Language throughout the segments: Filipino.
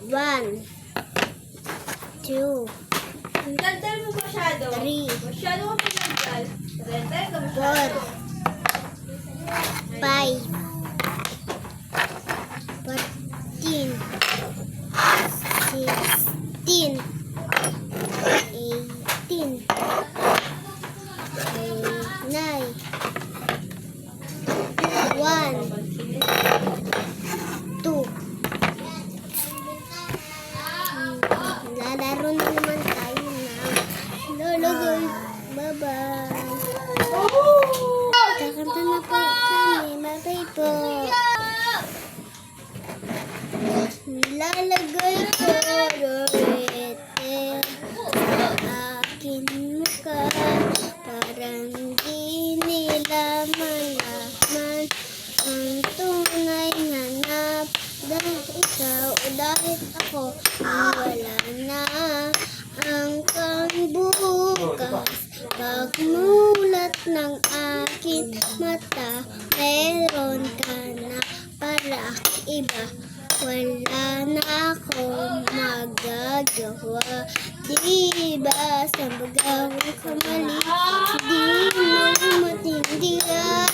1, 2, Daldal mo masyado. 3, Masyado ka pagdaldal. Daldal ka 4, masyado. 5, 14, 16, 18, 9, 1, 2. Lalaro na naman tayo na. Lolo, bye-bye. Kakanta na po kami. Bye-bye po. Lalagay ko ulit sa akin mukha parang di nila malaman ang tunay na nap dahil ikaw o dahil ako wala na ang pangbukas pagmulat ng aking mata meron ka na para iba wala na akong magagawa diba sa bagawang kamali di mo matindihan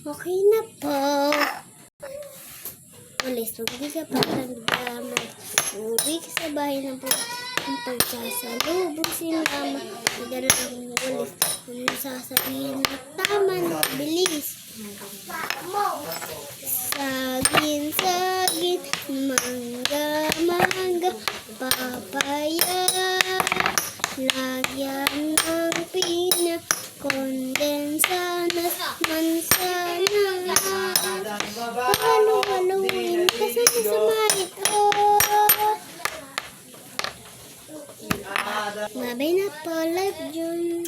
okay na po ulis magdi ka parang damag uwi ka sa bahay ng po ang pagsasalubong si mama madala ng ulis kung sasabihin na tama na bilis saging, saging, mangga, mangga, papaya, lagyan ng pina, kondensanas, mansanas, halo-haloin, kasama-sama ito. Mabay na po, live yun.